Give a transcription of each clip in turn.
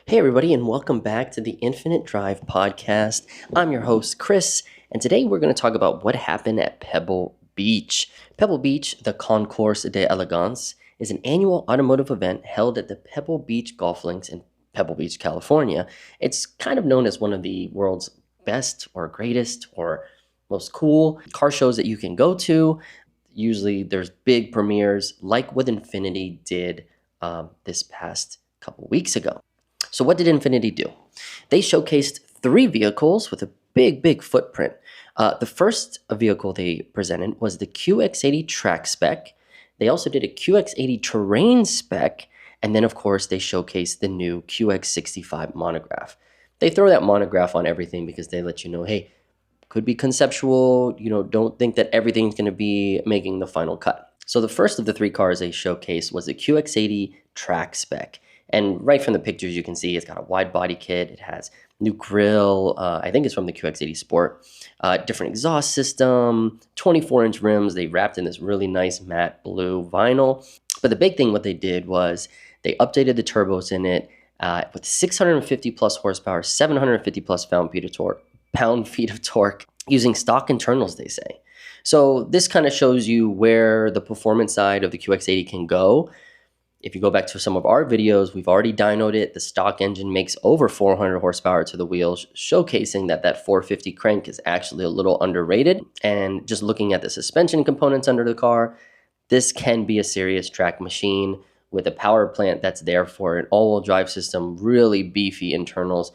Hey, everybody, and welcome back to the Infinite Drive podcast. I'm your host, Chris, and today we're going to talk about what happened at Pebble Beach. Pebble Beach, the Concours d'Elegance, is an annual automotive event held at the Pebble Beach Golf Links in Pebble Beach, California. It's kind of known as one of the world's best or greatest or most cool car shows that you can go to. Usually there's big premieres like what Infiniti did this past couple weeks ago. So what did Infiniti do? They showcased three vehicles with a big footprint. The first vehicle they presented was the QX80 track spec. They also did a QX80 terrain spec. And then, of course, they showcased the new QX65 monograph. They throw that monograph on everything because they let you know, hey, could be conceptual. Don't think that everything's going to be making the final cut. So the first of the three cars they showcased was the QX80 track spec. And right from the pictures, you can see it's got a wide body kit. It has new grille. I think it's from the QX80 Sport. Different exhaust system, 24-inch rims. They wrapped in this really nice matte blue vinyl. But the big thing what they did was they updated the turbos in it with 650 plus horsepower, 750 plus pound-feet of torque using stock internals, they say. So this kind of shows you where the performance side of the QX80 can go. If you go back to some of our videos, we've already dynoed it. The stock engine makes over 400 horsepower to the wheels, showcasing that 450 crank is actually a little underrated. And just looking at the suspension components under the car, this can be a serious track machine with a power plant that's there for an all-wheel drive system, really beefy internals.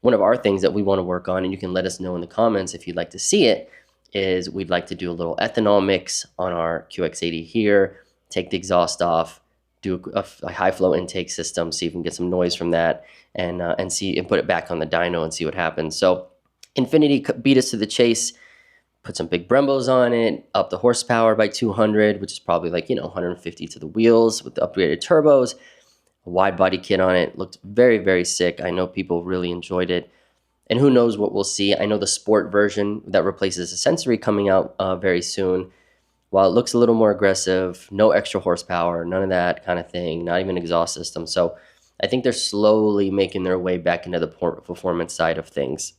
One of our things that we want to work on, and you can let us know in the comments if you'd like to see it, is we'd like to do a little ethanol mix on our QX80 here, take the exhaust off, do a high flow intake system, see if we can get some noise from that, and put it back on the dyno and see what happens. So Infiniti beat us to the chase, put some big Brembos on it, up the horsepower by 200, which is probably 150 to the wheels with the upgraded turbos, a wide body kit on it. Looked very sick. I know people really enjoyed it. And who knows what we'll see. I know the sport version that replaces the Sensory coming out very soon. While it looks a little more aggressive, no extra horsepower, none of that kind of thing, not even exhaust system. So I think they're slowly making their way back into the performance side of things.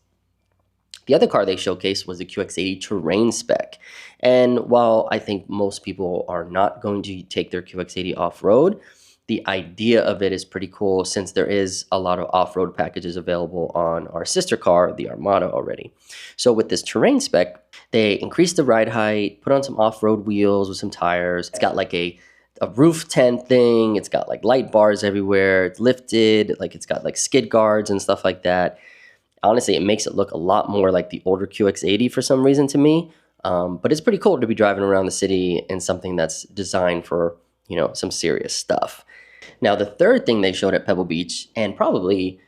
The other car they showcased was the QX80 terrain spec. And while I think most people are not going to take their QX80 off-road, the idea of it is pretty cool since there is a lot of off-road packages available on our sister car, the Armada, already. So with this terrain spec, they increased the ride height, put on some off-road wheels with some tires. It's got like a roof tent thing. It's got like light bars everywhere. It's lifted. It's got like skid guards and stuff like that. Honestly, it makes it look a lot more like the older QX80 for some reason to me. But it's pretty cool to be driving around the city in something that's designed for, some serious stuff. Now, the third thing they showed at Pebble Beach, and probably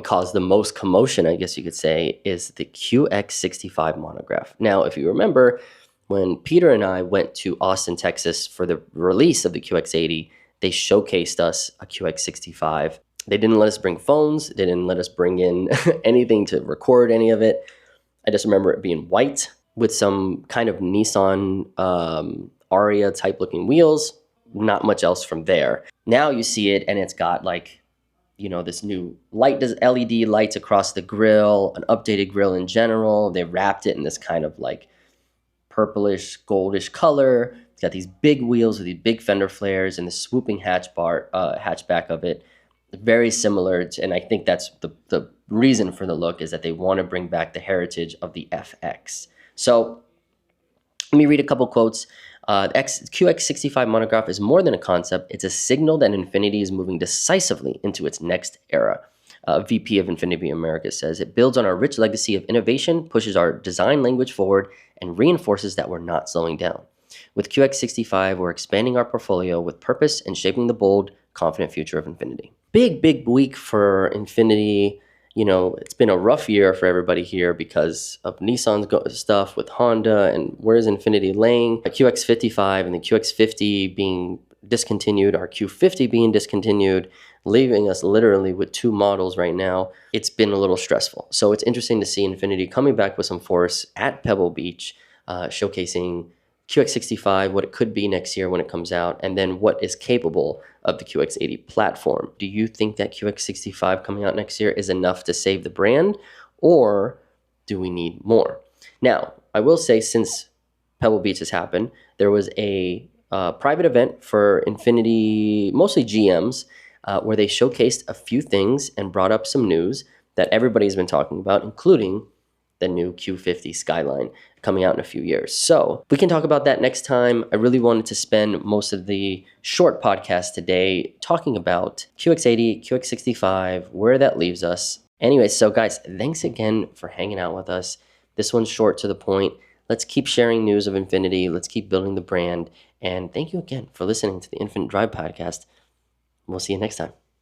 caused the most commotion, I guess you could say, is the QX65 monograph. Now, if you remember, when Peter and I went to Austin, Texas for the release of the QX80, they showcased us a QX65. They didn't let us bring phones. They didn't let us bring in anything to record any of it. I just remember it being white with some kind of Nissan Aria type looking wheels. Not much else from there. Now you see it and it's got this new LED lights across the grill, an updated grill in general. They wrapped it in this kind of purplish, goldish color. It's got these big wheels with these big fender flares and the swooping hatchback of it. Very similar to, and I think that's the reason for the look is that they want to bring back the heritage of the FX. So let me read a couple quotes. The QX65 monograph is more than a concept. It's a signal that Infiniti is moving decisively into its next era. VP of Infiniti America says, it builds on our rich legacy of innovation, pushes our design language forward, and reinforces that we're not slowing down. With QX65, we're expanding our portfolio with purpose and shaping the bold, confident future of Infiniti. Big week for Infiniti. It's been a rough year for everybody here because of Nissan's stuff with Honda and where's Infiniti laying. The QX55 and the QX50 being discontinued, our Q50 being discontinued, leaving us literally with two models right now. It's been a little stressful. So it's interesting to see Infiniti coming back with some force at Pebble Beach, showcasing QX65, what it could be next year when it comes out, and then what is capable of the QX80 platform. Do you think that QX65 coming out next year is enough to save the brand, or do we need more? Now, I will say, since Pebble Beach has happened, there was a private event for Infiniti, mostly GMs, where they showcased a few things and brought up some news that everybody's been talking about, including the new Q50 Skyline coming out in a few years. So we can talk about that next time. I really wanted to spend most of the short podcast today talking about QX80, QX65, where that leaves us. Anyway, so guys, thanks again for hanging out with us. This one's short to the point. Let's keep sharing news of Infiniti. Let's keep building the brand. And thank you again for listening to the Infinite Drive podcast. We'll see you next time.